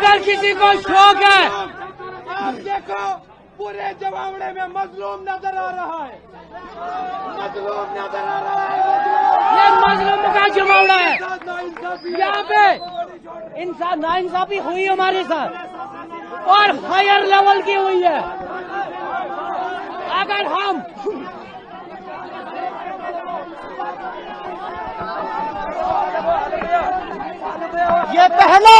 अगर किसी को शौक है, आप देखो पूरे जमावड़े में मजलूम नजर आ रहा है, मजलूम नजर आ रहा है। ये मजलूम का जमावड़ा है। यहाँ पे इंसान नाइंसाफी हुई हमारे साथ और हायर लेवल की हुई है। अगर हम ये पहला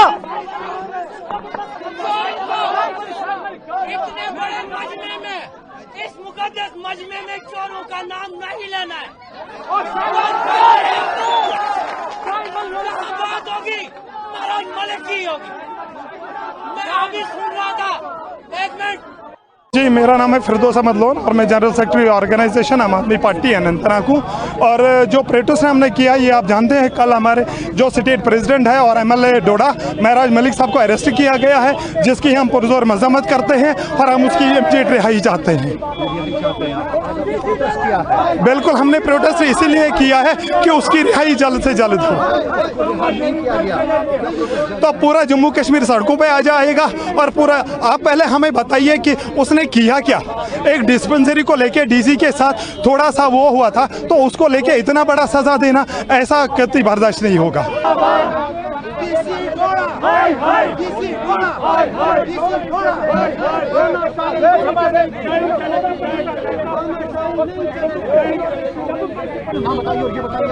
इतने बड़े मजमे में, इस मुकद्दस मजमे में चोरों का नाम नहीं लेना है। और बात होगी महाराज मलिक की होगी। मैं अभी सुन रहा था, एक मिनट। जी, मेरा नाम है फिरदौस अहमद लोन और मैं जनरल सेक्रेटरी ऑर्गेनाइजेशन आम आदमी पार्टी अनंतनाग हूँ। और जो प्रोटेस्ट हमने किया, ये आप जानते हैं, कल हमारे जो स्टेट प्रेसिडेंट है और एमएलए डोडा महराज मलिक साहब को अरेस्ट किया गया है, जिसकी हम पुरजोर मजम्मत करते हैं और हम उसकी इमीडिएट रिहाई चाहते हैं। बिल्कुल, हमने प्रोटेस्ट इसीलिए किया है कि उसकी रिहाई जल्द से जल्द हो, तो पूरा जम्मू कश्मीर सड़कों पे आ जाएगा। और पूरा आप पहले हमें बताइए कि उसने किया क्या। एक डिस्पेंसरी को लेके डीसी के साथ थोड़ा सा वो हुआ था, तो उसको लेके इतना बड़ा सजा देना, ऐसा कतई बर्दाश्त नहीं होगा।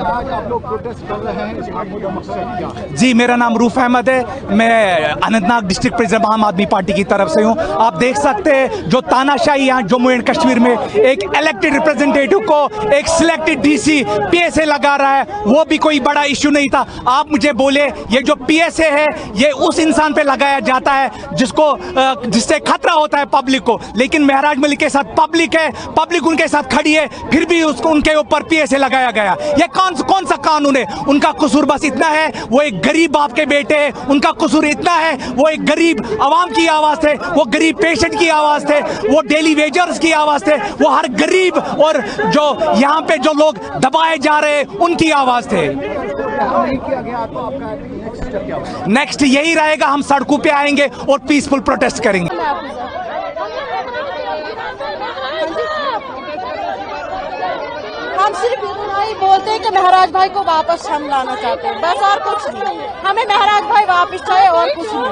आज आप लोग प्रोटेस्ट कर रहे हैं, इसका मकसद क्या है? जी, मेरा नाम रूफ अहमद है, मैं अनंतनाग डिस्ट्रिक्ट प्रेसिडेंट आम आदमी पार्टी की तरफ से हूँ। आप देख सकते हैं जो तानाशाही यहाँ जम्मू एंड कश्मीर में एक इलेक्टेड रिप्रेजेंटेटिव को एक सिलेक्टेड डीसी पीएसए लगा रहा है, वो भी कोई बड़ा इश्यू नहीं था। आप मुझे बोले, ये जो पीएसए है ये उस इंसान पे लगाया जाता है जिससे खतरा होता है पब्लिक को, लेकिन महराज मलिक के साथ पब्लिक है, पब्लिक उनके साथ खड़ी है, फिर भी उसको उनके ऊपर पीएसए लगाया गया। ये कौन सा कानून है? उनका कसूर बस इतना है, वो एक गरीब बाप के बेटे हैं, उनका कसूर इतना है, वो एक गरीब आवाम की आवाज थे, वो गरीब पेशेंट की आवाज थे, वो डेली वेजर्स की आवाज थे, वो हर गरीब और जो यहाँ पे जो लोग दबाए जा रहे हैं उनकी आवाज थे। नेक्स्ट यही रहेगा, हम सड़कों पे आएंगे और पीसफुल प्रोटेस्ट करेंगे। हम सिर्फ इतना ही बोलते हैं कि महराज भाई को वापस हम लाना चाहते हैं, बस और कुछ नहीं। हमें महराज भाई वापस चाहिए और कुछ नहीं।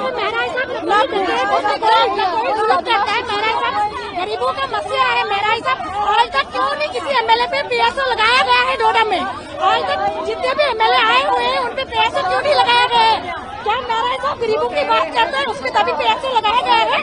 गरीबों का मसला है। महराज साहब आज तक क्यों नहीं किसी एमएलए पे पीएसओ लगाया गया है? डोडा में आज तक जितने भी एमएलए आए हुए हैं उन पे पीएसओ क्यों नहीं लगाया गया है? क्या महराज साहब गरीबों की बात करते हैं, उसमें तभी पीएसओ लगाया गया है?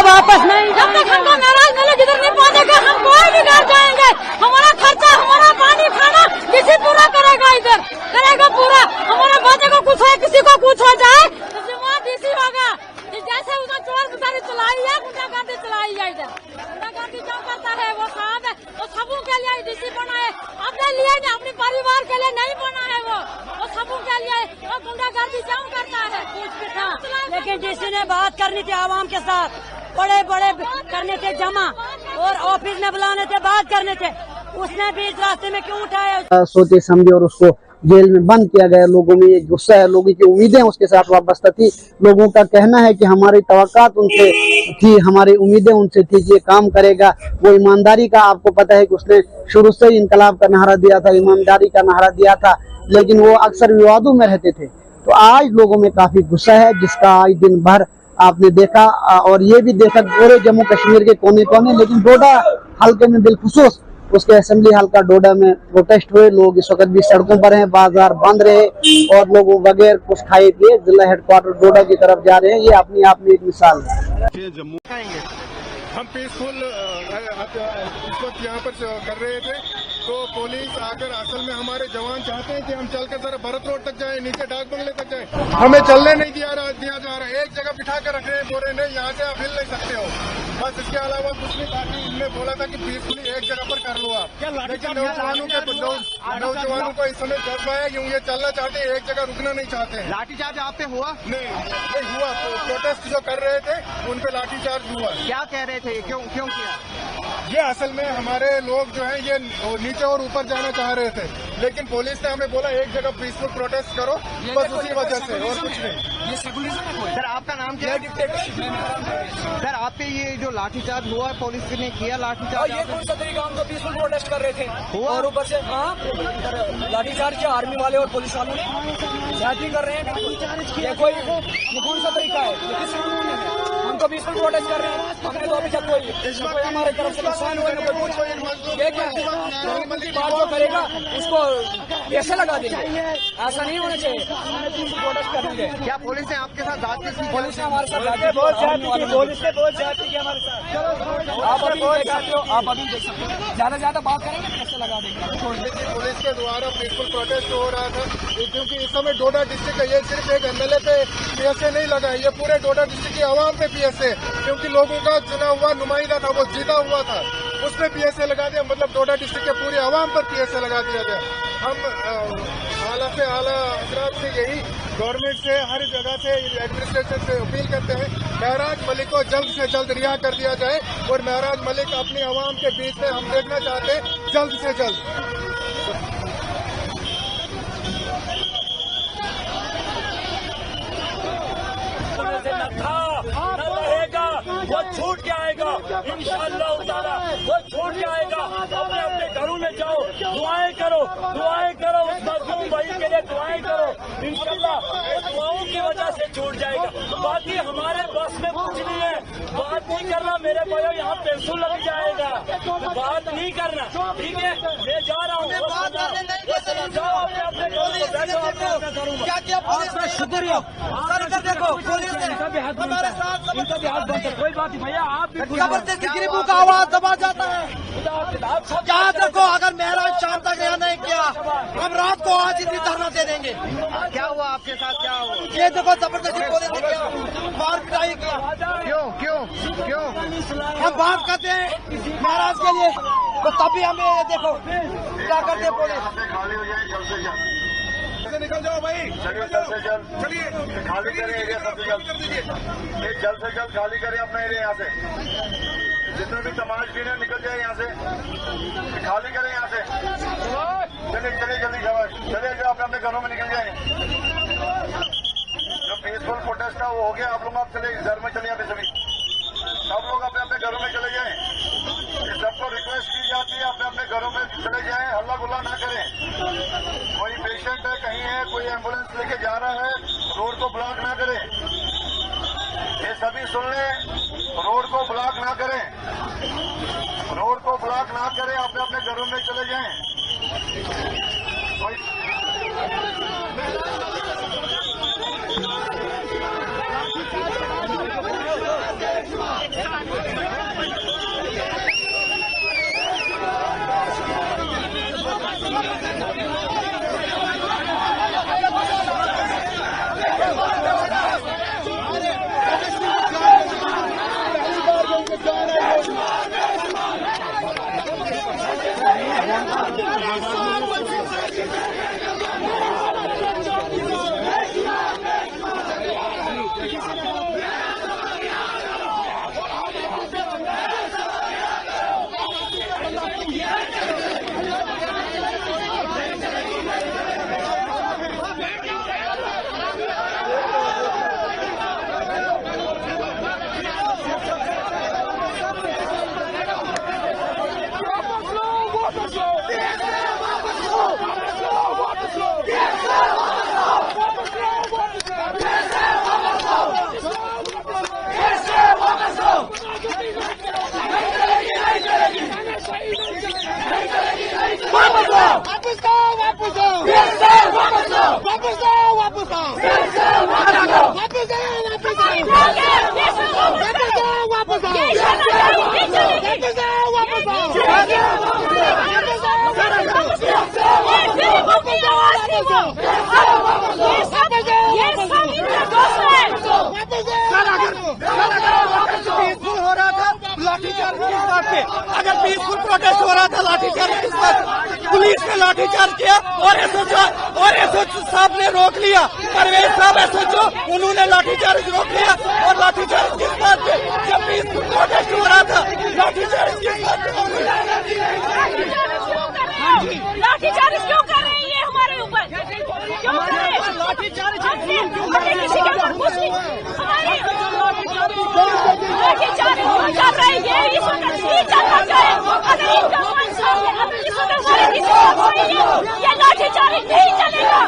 वापस नहीं जाएंगे। हमको नाराज मिले, जिधर नहीं पहुंचेगा हम कोई भी घर जाएंगे। हमारा खर्चा, हमारा पानी, खाना किसी पूरा करेगा, इधर करेगा पूरा। हमारा बच्चे को कुछ है, किसी को कुछ हो जाए तो डीसी होगा। जैसे उधर चोर गुजारी चलाई है, गुंडागर्दी चलाई है, इधर गुंडागर्दी जो करता है वो साहब है, वो सबों के लिए डीसी बना है, अपने लिए नहीं, अपने परिवार के लिए नहीं बना है। वो सबों के लिए वो गुंडागर्दी जो करता है कुछ भी था। लेकिन डीसी ने बात करनी थी आवाम के साथ, बड़े बड़े करने थे जमा और ऑफिस में बुलाने थे, बात करने थे, उसने भी इस रास्ते में क्यों उठाया? सोचे समझे और उसको जेल में बंद किया गया। लोगों में ये गुस्सा है, लोगों की उम्मीदें उसके साथ वाबस्ता थी। लोगों का कहना है कि हमारी तवक्कात उनसे थी, हमारी उम्मीदें उनसे थी कि ये काम करेगा। वो ईमानदारी का, आपको पता है कि उसने शुरू से ही इनकलाब का नारा दिया था, ईमानदारी का नारा दिया था, लेकिन वो अक्सर विवादों में रहते थे। तो आज लोगों में काफी गुस्सा है, जिसका आज दिन भर आपने देखा और ये भी देखा पूरे जम्मू कश्मीर के कोने कोने, लेकिन डोडा हल्के में बिलखुसूस उसके असेंबली हल्का डोडा में प्रोटेस्ट हुए। लोग इस वक्त भी सड़कों पर हैं, बाजार बंद रहे और लोग बगैर कुछ खाए पिए जिला हेडक्वार्टर डोडा की तरफ जा रहे हैं। ये अपनी आप में एक मिसाल है। हम पीसफुल इस वक्त यहाँ पर कर रहे थे, तो पुलिस आकर असल में हमारे जवान चाहते हैं कि हम चलकर जरा भरत रोड तक जाएं, नीचे डाक बंगले तक जाएं। हमें चलने नहीं दिया जा रहा है, एक जगह बिठा कर रख रहे हैं, बोल रहे नहीं यहाँ से आप हिल नहीं सकते हो। बस इसके अलावा कुछ नहीं। बाकी इनने बोला था कि पीसफुली एक जगह पर कर लो आप, लेकिन नौजवानों को इस समय जज्बा है कि ये चलना चाहते हैं, एक जगह रुकना नहीं चाहते हैं। लाठीचार्ज आप पे हुआ? नहीं हुआ। प्रोटेस्ट जो कर रहे थे उन पे लाठीचार्ज हुआ। क्या कह रहे थे? क्यों किया? ये असल में हमारे लोग जो हैं ये नीचे और ऊपर जाना चाह रहे थे, लेकिन पुलिस ने हमें बोला एक जगह पीसफुल प्रोटेस्ट करो, बस उसी वजह से और कुछ नहीं। ये सर आपका नाम क्या है? सर आप पे ये जो लाठीचार्ज हुआ पुलिस ने किया लाठीचार्ज? ये कौन सा तरीका? हम तो पीसफुल प्रोटेस्ट कर रहे थे हुआ? और ऊपर से लाठीचार्ज किया आर्मी वाले और पुलिस वालों ने, ज्यादती कर रहे हैं। ये कौन सा तरीका है? हम तो पीसफुल प्रोटेस्ट कर रहे हैं, हमने तो अभी तक कोई हमारे तरफ से नुकसान हुआ ना कोई कुछ। ये क्या है? बात जो करेगा उसको कैसे लगा देंगे? ऐसा नहीं होना चाहिए। हमने पीसफुल प्रोटेस्ट करेंगे। क्या पुलिस ने आपके साथ जाती की? पुलिस ने हमारे साथ जाती बहुत ज्यादा की, पुलिस ने बहुत ज्यादा की हमारे साथ। आप अभी देख सकते हो, आप अभी देख सकते हो। ज्यादा बात करेंगे कैसे लगा देंगे? पुलिस के द्वारा पीसफुल प्रोटेस्ट हो रहा था, क्योंकि इस समय डोडा डिस्ट्रिक्ट है, ये सिर्फ एक एमएलए पे पीएसए नहीं लगा है, ये पूरे डोडा डिस्ट्रिक्ट की आवाम पे पीएसए, क्योंकि लोगों का चुना हुआ नुमाइंदा था, वो जीता हुआ था, उसमें पीएसए लगा दिया। मतलब डोडा डिस्ट्रिक्ट के पूरी आवाम पर पीएसए लगा दिया गया। हम आला से आला हजरात से यही गवर्नमेंट से हर जगह से एडमिनिस्ट्रेशन से अपील करते हैं, महराज मलिक को जल्द से जल्द रिहा कर दिया जाए, और महराज मलिक अपनी आवाम के बीच में हम देखना चाहते हैं जल्द से जल्द। वो छूट के आएगा इंशाअल्लाह ताला, वो छूट के आएगा। अपने अपने घरों में जाओ, दुआएं करो उस मजलूम भाई के लिए दुआएं करो, इंशाअल्लाह दुआओं की वजह से छूट जाएगा। बाकी हमारे बस में कुछ नहीं है, बात नहीं करना मेरे भाइयों, यहाँ पैसों लग जाएगा, बात नहीं करना, ठीक है? मैं जा रहा हूँ, जाओ अपने अपने घरों में बैठो, अपने घरों में। क्या किया पुलिस ने? शुक्रिया देखो पुलिस ने हमारे साथ कोई बात नहीं भैया, आप भी जबरदस्ती गरीबों का आवाज दबा जाता है। याद रखो, अगर महराज शाम तक यहाँ नहीं किया, हम रात को आज इतनी धरना दे देंगे। क्या हुआ आपके साथ? क्या हुआ? ये देखो जबरदस्ती पुलिस ने किया, मार पिटाई किया। क्यों हम बात करते हैं महराज के लिए, तो तभी हमें ये देखो क्या करते हैं पुलिस। निकल जाओ भाई, चलिए जल्द से जल्द खाली करें एरिया, सबसे जल्द जल्द से जल्द खाली करें अपना एरिया। यहाँ से जितने भी तमाशबीन है निकल जाए यहाँ से, खाली करें यहाँ से। चलिए जल्दी शाबाश, चलिए जो अपने अपने घरों में निकल जाए। जो पीसफुल प्रोटेस्ट था वो हो गया, आप लोग आप चले घर में चले जाते, सभी सब लोग अपने अपने घरों में चले जाएं। सबको रिक्वेस्ट की जाती है अपने अपने घरों में चले जाएं, हल्ला गुल्ला ना करें। कोई पेशेंट है कहीं है, कोई एम्बुलेंस लेके जा रहा है, रोड को ब्लॉक ना करें। ये सभी सुन लें, रोड को ब्लॉक ना करें, अपने अपने घरों में चले जाएं। वापस आओ पीसफुल हो रहा था लाठीचार्ज किस बात पे? अगर पीसफुल प्रोटेस्ट हो रहा था लाठीचार्ज किस बात? पुलिस ने लाठीचार्ज किया और एसओ साहब ने रोक लिया। परवेज साहब एसओ उन्होंने लाठीचार्ज रोक लिया और लाठीचार्ज किस बात पे? जब पीसफुल प्रोटेस्ट हो रहा था लाठीचार्ज किस बात पे? लाठीचार्ज क्यों कर रहे हैं ये हमारे ऊपर? लाठीचार्ज किसी के ऊपर कुछ नहीं, लाठीचार्ज कर रहे हैं ये इस वक्त नहीं चलना चाहिए। अगर इस वक्त हमारे किसी को कोई ये लाठीचार्ज नहीं चलेगा।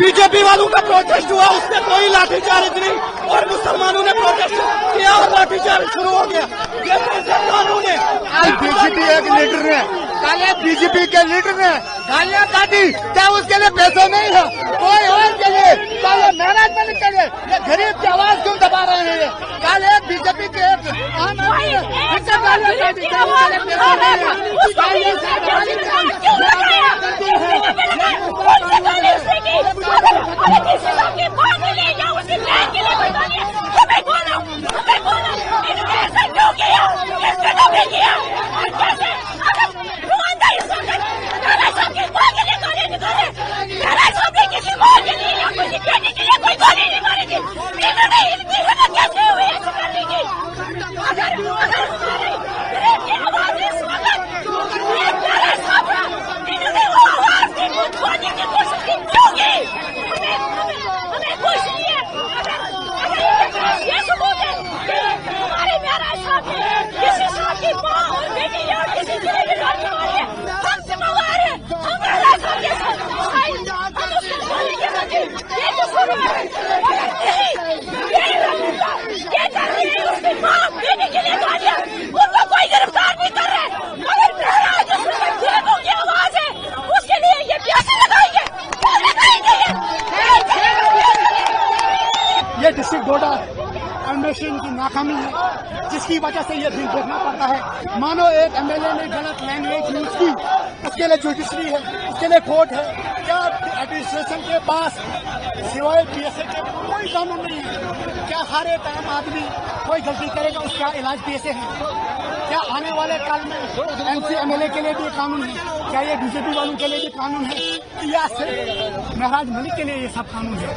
बीजेपी वालों का प्रोटेस्ट हुआ उसमें कोई लाठीचार्ज नहीं और मुसलमानों ने प्रोटेस्ट किया और लाठीचार्ज शुरू हो गया। कानून है बीजेपी एक लीडर है, काले बीजेपी के लीडर ने गालियां काटी, क्या उसके लिए पैसे नहीं है? कोई और के लिए काले महाराज बन के लिए ये गरीब की आवाज क्यों दबा रहे हैं? काले बीजेपी के ये डिस्ट्रिक्ट डोडा एडमिनिस्ट्रेशन की नाकामी है जिसकी वजह से ये दिन देखना पड़ता है। मानो एक एमएलए ने गलत लैंग्वेज यूज की, उसके लिए जुडिशरी है, उसके लिए कोर्ट है। क्या एडमिनिस्ट्रेशन के पास सिवाय पीएसए के कोई कानून नहीं है? क्या हर एक आम आदमी कोई गलती करेगा उसका इलाज पीएसए है? क्या आने वाले काल में एमसी एमएलए के लिए भी कानून है? क्या ये बीजेपी वालों के लिए भी कानून है या सिर्फ महराज मलिक के लिए ये सब कानून है?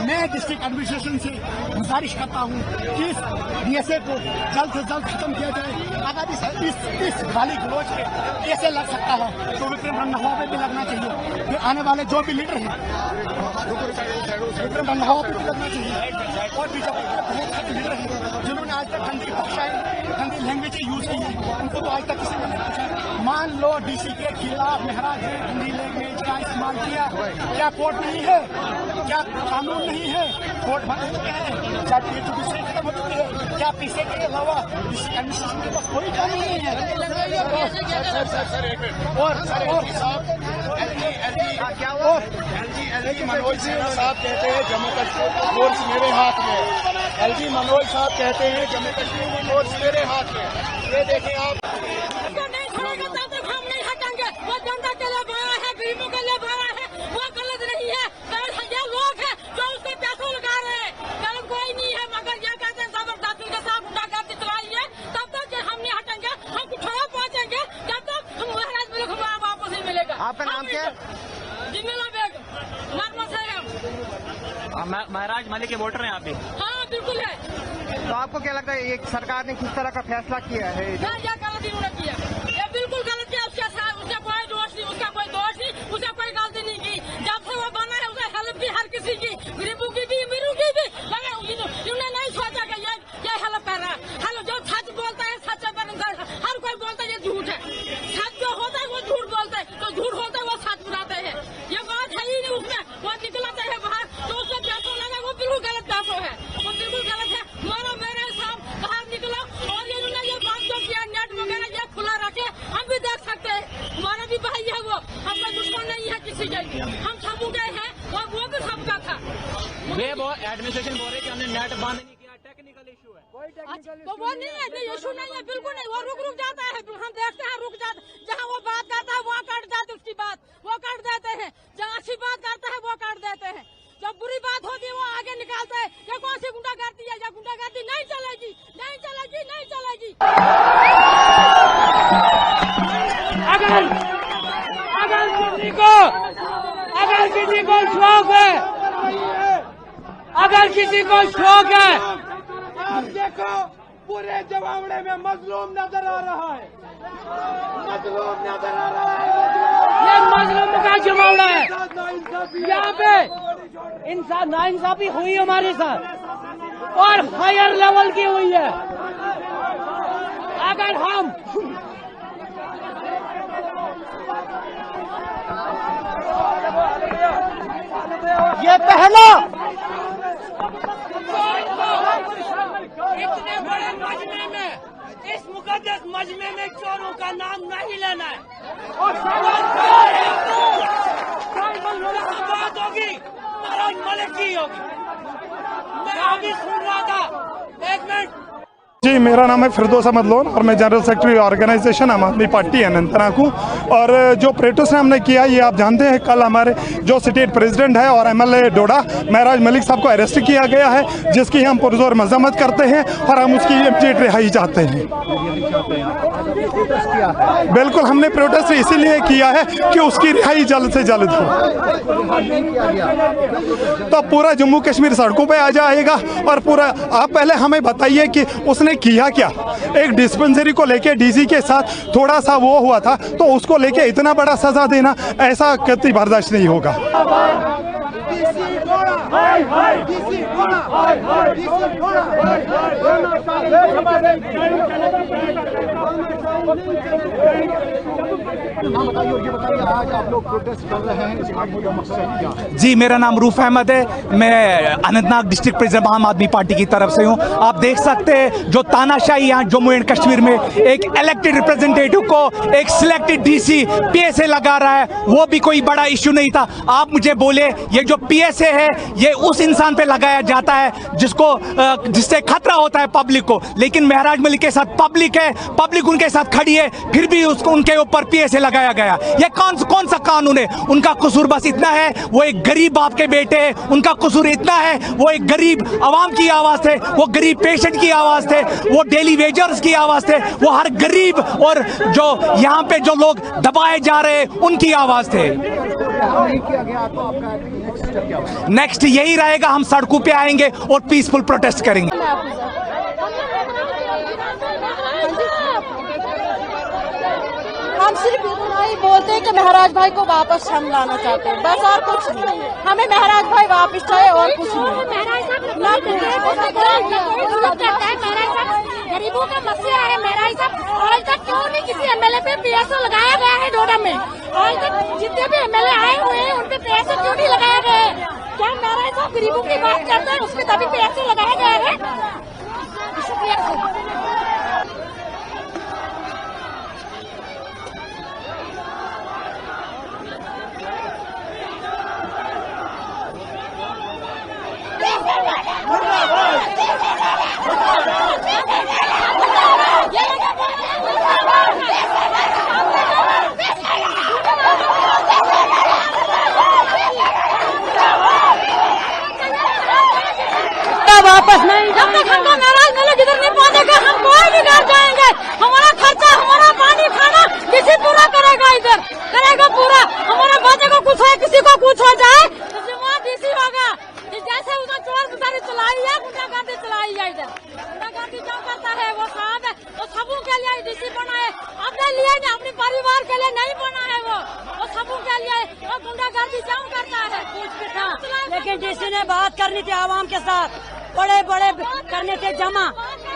मैं डिस्ट्रिक्ट एडमिनिस्ट्रेशन से गुजारिश करता हूँ कि इस डीएसए को जल्द से जल्द खत्म किया जाए। अगर इस गाली गलौज पे ऐसे लग सकता है तो विक्रम रंधावा पे भी लगना चाहिए। फिर आने वाले जो भी लीडर हैं विक्रम रंधावा पे भी लगना चाहिए। और बीजेपी के बहुत सारे लीडर हैं जिन्होंने आज तक गंदी भाषाएं गंदी लैंग्वेज यूज की है, उनको तो आज तक किसी ने नहीं पूछा। मान लो डीसी के खिलाफ महराज ने हिंदी लैंग्वेज का इस्तेमाल किया, क्या कोर्ट नहीं है? क्या कानून नहीं है? कोर्ट बंद हो चुके हैं, क्या जुडिशरी खत्म हो चुकी है? क्या पीछे के अलावा एडमिनिस्ट्रेशन के पास कोई कानून नहीं है? और एलजी मनोज साहब कहते हैं जम्मू कश्मीर की फोर्स मेरे हाथ में। एलजी मनोज साहब कहते हैं जम्मू कश्मीर की फोर्स मेरे हाथ में। ये देखें आप, नहीं छोड़ेगा तब तक हम नहीं हटेंगे। वो जनता के लिए बड़ा है, गरीबों के लिए बड़ा है, वो गलत नहीं है। ये लोग हैं जो उसके पैसों लगा रहे हैं, गलत कोई नहीं है। मगर ये कहते हैं जबरदस्ती के साथ गुंडागर्दी चलाइए, तब तक हम नहीं हटेंगे। हम कुछ पहुंचेंगे जब तक हम महाराज मुल्क हमारा वापस नहीं मिलेगा। आपका नाम क्या है? जिमिला बेगम, नरमा साहब। महाराज मलिक के वोटर हैं आप भी? हाँ बिल्कुल है। तो आपको क्या लगता है ये सरकार ने किस तरह का फैसला किया है? क्या गलत इन्होंने किया? ये बिल्कुल गलत किया। उसका कोई दोष नहीं, उसका कोई दोष नहीं, उसने कोई गलती नहीं की। जब से वो बना है उसने हेल्प की हर किसी की, गरीबों की भी अमीरों की भी। मगर इन्होंने नहीं सोचा कि ये हेल्प कर रहा है। हेलो, जो सच बोलता है सच पर हर कोई बोलता है ये झूठ है। सच जो होता है वो झूठ बोलता है, तो झूठ होता है वो सच बुलाते हैं। ये बात है ही नहीं उसमें। वो निकला चाहे बाहर तो उसको पैसों लगा, वो बिल्कुल गलत पैसों है, वो बिल्कुल गलत है। मेरे साहब बाहर निकला और इन्होंने ये बात जो किया नेट वगैरह ये खुला रखे, हम भी देख सकते हैं। हमारा भी भाई है वो, हमारा दुश्मन नहीं है किसी के। हम सब गए हैं और वो भी सबका था। वे वो एडमिनिस्ट्रेशन बोल रहे कि हमने नेट बंद नहीं किया, टेक्निकल इशू तो वो नहीं है, इशू नहीं है, बिल्कुल नहीं। वो रुक जाता है, हम देखते हैं रुक जाता। जहाँ वो बात करता है वहाँ काट जाते, उसकी बात वो काट देते हैं। जहाँ अच्छी बात करता है वो काट देते हैं। जब बुरी बात होती है वो आगे निकालते हैं। ये कौन सी गुंडागर्दी है? ये गुंडागर्दी नहीं चलेगी, नहीं चलेगी, नहीं चलेगी। अगर किसी को शौक है, अगर किसी को शौक है, आप देखो पूरे जवाबड़े में मजलूम नजर आ रहा है, मजलूम नजर आ रहा है। ये मजलूम का जमावड़ा है। यहाँ पे नाइंसाफी हुई हमारे साथ और हायर लेवल की हुई है। अगर हम ये पहला इतने बड़े मजमे में, इस मुकद्दस मजमे में चोरों का नाम नहीं लेना है। और बात होगी महाराज मलिक की होगी। मैं अभी सुन रहा था, एक मिनट। जी, मेरा नाम है फिरदौस अहमद लोन और मैं जनरल सेक्रेटरी ऑर्गेनाइजेशन आम आदमी पार्टी अनंतनाग हूँ। और जो प्रोटेस्ट हमने किया ये आप जानते हैं, कल हमारे जो स्टेट प्रेसिडेंट है और एमएलए डोडा महराज मलिक साहब को अरेस्ट किया गया है, जिसकी हम पुरजोर मजम्मत करते हैं और हम उसकी इमीडिएट रिहाई चाहते हैं। बिल्कुल, हमने प्रोटेस्ट इसीलिए किया है कि उसकी रिहाई जल्द से जल्द हो, तो पूरा जम्मू कश्मीर सड़कों पे आ जाएगा। और पूरा आप पहले हमें बताइए कि उसने किया क्या? एक डिस्पेंसरी को लेके डीसी के साथ थोड़ा सा वो हुआ था, तो उसको लेके इतना बड़ा सजा देना, ऐसा कतई बर्दाश्त नहीं होगा। जी, मेरा नाम रूफ अहमद है, मैं अनंतनाग डिस्ट्रिक्ट प्रेसिडेंट आम आदमी पार्टी की तरफ से हूँ। आप देख सकते हैं जो तानाशाही यहाँ जम्मू एंड कश्मीर में एक इलेक्टेड रिप्रेजेंटेटिव को एक सिलेक्टेड डीसी पीएसए लगा रहा है, वो भी कोई बड़ा इश्यू नहीं था। आप मुझे बोले ये जो पीएसए है ये उस इंसान पे लगाया जाता है जिससे खतरा होता है पब्लिक को, लेकिन महराज मलिक के साथ पब्लिक है, पब्लिक उनके साथ खड़ी है, फिर भी उसको उनके ऊपर पीएसए लगाया गया। ये कौन सा कानून है? उनका कसूर बस इतना है, वो एक गरीब बाप के बेटे हैं। उनका कसूर इतना है, वो एक गरीब आवाम की आवाज थे, वो गरीब पेशेंट की आवाज थे, वो डेली वेजर्स की आवाज थे, वो हर गरीब और जो यहाँ पे जो लोग दबाए जा रहे हैं उनकी आवाज थे। नेक्स्ट यही रहेगा, हम सड़कों पे आएंगे और पीसफुल प्रोटेस्ट करेंगे। हम सिर्फ इतना ही बोलते हैं कि महराज भाई को वापस हम लाना चाहते हैं, बस और कुछ नहीं। हमें महराज भाई वापस चाहिए और कुछ नहीं। गरीबों का मसला है। महराज साहब आज तक क्यों नहीं किसी एमएलए पे पीएसओ लगाया गया है? डोडा में आज तक जितने भी एमएलए आए हुए हैं उन पे पीएसओ क्यों नहीं लगाया गया है? क्या महराज साहब गरीबों की बात करते हैं, उसमें तभी पीएसओ लगाया गया है? शुक्रिया। वापस नहीं, जब तक हमको नाराज मिले इधर नहीं पहुंचेगा हम कोई भी घर जाएंगे। हमारा खर्चा, हमारा पानी, खाना किसी पूरा करेगा, इधर करेगा पूरा। हमारा बच्चे को कुछ है, किसी को कुछ हो जाए तो जिम्मेदार डीसी होगा। जैसे उसने चोर गुजारी चलाई है, गुंडागर्दी चलाई है, इधर गुंडागर्दी क्यों करता है? वो साहब है, वो सबों के लिए डीसी बना है, अपने लिए नहीं, अपने परिवार के लिए नहीं बना है। वो सबों के लिए वो गुंडागर्दी क्यों करता है? कुछ भी था, लेकिन डीसी ने बात करनी थी आवाम के साथ, बड़े बड़े करने थे जमा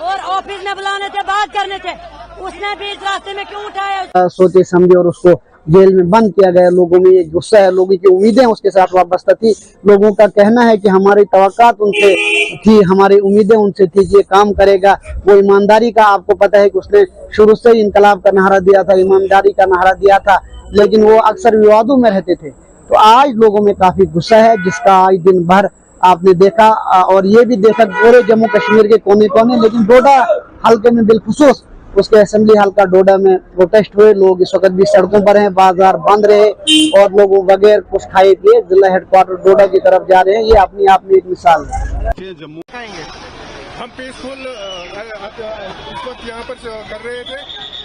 और ऑफिस में बुलाने थे, बात करने थे, उसने भी इस रास्ते में क्यों उठाया? सोचे समझे और उसको जेल में बंद किया गया। लोगों में ये गुस्सा है, लोगों की उम्मीदें उसके साथ वाबस्ता थी। लोगों का कहना है कि हमारी तवक्कात उनसे थी, हमारी उम्मीदें उनसे थी कि ये काम करेगा। वो ईमानदारी का, आपको पता है कि उसने शुरू से ही इनकलाब का नारा दिया था, ईमानदारी का नारा दिया था, लेकिन वो अक्सर विवादों में रहते थे। तो आज लोगों में काफी गुस्सा है, जिसका आज दिन भर आपने देखा और ये भी देखा पूरे जम्मू कश्मीर के कोने कोने, लेकिन डोडा हल्के में बिलखुसूस उसके असेंबली हल्का डोडा में प्रोटेस्ट हुए। लोग इस वक्त भी सड़कों पर हैं, बाजार बंद रहे और लोग बगैर कुछ खाए पिए जिला हेडक्वार्टर डोडा की तरफ जा रहे हैं। ये अपनी आप में एक मिसाल है। जम्मू हम पीसफुल इस वक्त यहाँ पर कर रहे थे,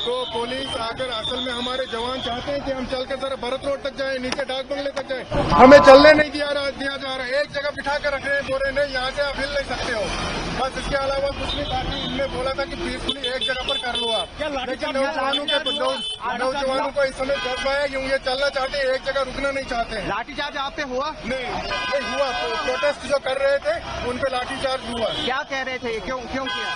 तो पुलिस आकर असल में हमारे जवान चाहते हैं कि हम चलकर जरा भरत रोड तक जाएं, नीचे डाक बंगले तक जाएं, हमें चलने नहीं दिया जा रहा है। एक जगह बिठा कर रख रहे हैं, बोल रहे नहीं यहाँ से आप हिल नहीं सकते हो, बस इसके अलावा कुछ नहीं। बाकी इनने बोला था कि पीसफुली एक जगह पर कर लो आप, लेकिन नौजवानों को इस समय जज्बा है कि ये चलना चाहते हैं, एक जगह रुकना नहीं चाहते हैं। लाठीचार्ज आप पे हुआ? नहीं हुआ, प्रोटेस्ट जो कर रहे थे उन पे लाठीचार्ज हुआ। क्या कह रहे थे, क्यों किया?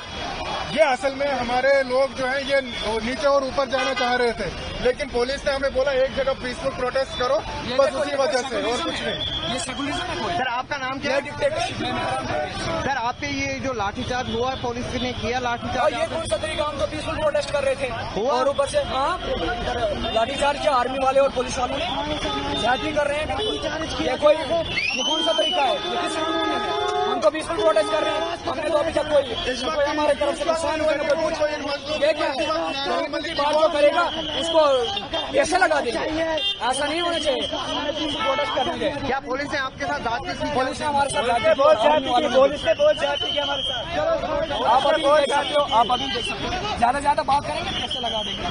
ये असल में हमारे लोग जो हैं ये नीचे और ऊपर जाना चाह रहे थे, लेकिन पुलिस ने हमें बोला एक जगह पीसफुल प्रोटेस्ट करो, बस उसी वजह से और कुछ नहीं। ये सेकुलरिज्म है कोई? सर आपका नाम क्या है? सर आप पे ये जो लाठीचार्ज हुआ पुलिस ने किया लाठीचार्ज? ये कौन सा तरीका, हम तो पीसफुल प्रोटेस्ट कर रहे थे और ऊपर से लाठीचार्ज किया आर्मी वाले और पुलिस वालों ने, ज्यादती कर रहे हैं। ये कौन सा तरीका है, ये किस कानून में है? हम तो पीसफुल प्रोटेस्ट कर रहे हैं, हमने तो अभी तक कोई हमारे तरफ से नुकसान हुआ ना कुछ। ये क्या है, बात जो करेगा उसको कैसे लगा देंगे, ऐसा नहीं होना चाहिए। हमने पीसफुल प्रोटेस्ट करेंगे। क्या पुलिस ने आपके साथ जाति की? पुलिस ने हमारे साथ पुलिस ने बहुत जाती की हमारे साथ। आप अभी देख सकते हो, आप अभी देख सकते हो, ज्यादा बात करेंगे कैसे लगा देंगे।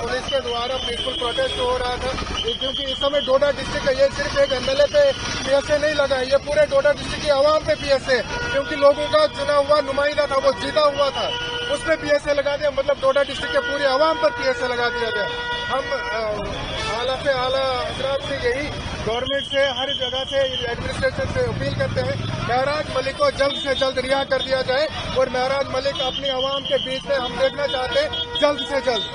पुलिस के द्वारा पीसफुल प्रोटेस्ट हो रहा था, क्योंकि इस समय डोडा डिस्ट्रिक्ट है, ये सिर्फ एक एमएलए पे पीएसए नहीं लगा है, ये पूरे डोडा डिस्ट्रिक्ट की आवाम पे पीएसए, क्योंकि लोगों का चुना हुआ नुमाइंदा था, वो जीता हुआ था, उसने पीएसए लगा दिया, मतलब डोडा डिस्ट्रिक्ट के पूरी आवाम पर पीएसए लगा दिया गया। हम आला से आला हजरात से यही गवर्नमेंट से हर जगह से एडमिनिस्ट्रेशन से अपील करते हैं, महराज मलिक को जल्द से जल्द रिहा कर दिया जाए और महराज मलिक अपनी आवाम के बीच में हम देखना चाहते हैं जल्द से जल्द।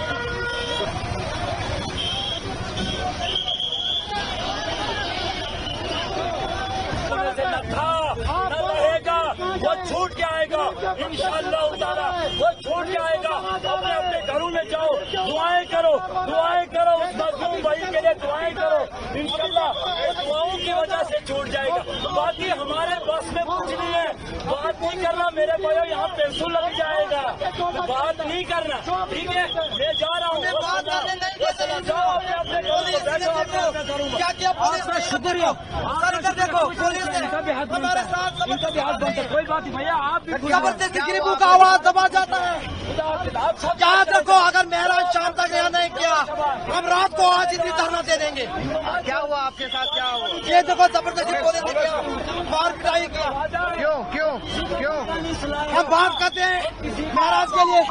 वो छूट के आएगा इंशाअल्लाह उतारा, वो छूट के आएगा। अपने अपने घरों में जाओ, दुआएं करो उस मजलूम भाई के लिए दुआएं करो, इंशाअल्लाह दुआओं की वजह से छूट जाएगा। बाकी हमारे बस में कुछ नहीं है, बात नहीं करना मेरे भाइयों, यहाँ पैसों लग जाएगा, बात नहीं करना, ठीक है? मैं जा रहा हूँ, जाओ अपने अपने घरों में बैठो, अपने घरों में। क्या किया पुलिस ने? शुक्रिया देखो पुलिस ने हमारे साथ कोई बात नहीं भैया, आप जबरदस्ती गरीबों का आवाज दबा जाता है। याद रखो, अगर महराज शाम तक यहाँ नहीं किया हम रात को आज इतनी धरना दे देंगे। क्या हुआ आपके साथ, क्या हुआ? ये देखो जबरदस्ती पुलिस ने किया, मार पिटाई किया। क्यों हम बात करते हैं महाराज के लिए,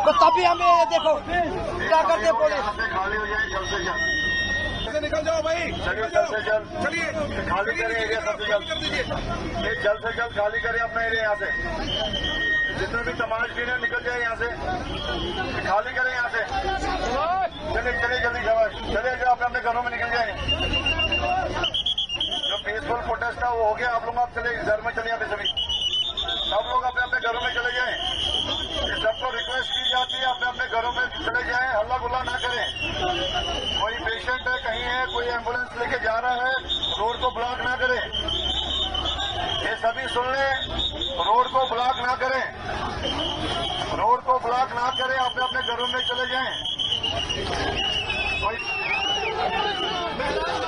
तो तभी हमें ये देखो क्या करते पुलिस। खाली हो जाए जल्द से जल्द, निकल जाओ भाई, चलिए जल्द से जल्द खाली करें एरिया, सबसे जल्द से जल्द खाली करें अपना एरिया यहाँ से। जितने भी तमाशबीन है निकल जाए यहाँ से, खाली करें यहाँ से। चलिए जल्दी शाबाश, चलिए जो अपने अपने घरों में निकल जाए। जो पीसफुल प्रोटेस्ट था वो हो गया, आप लोग आप चले घर में चले जाते, सभी सब लोग अपने अपने घरों में चले जाएं। सबको रिक्वेस्ट की जाती है अपने अपने घरों में चले जाएं, हल्ला गुल्ला ना करें। कोई पेशेंट है कहीं है, कोई एम्बुलेंस लेके जा रहा है, रोड को ब्लॉक ना करें। ये सभी सुन लें, रोड को ब्लॉक ना करें, रोड को ब्लॉक ना करें, अपने अपने घरों में चले जाएं। कोई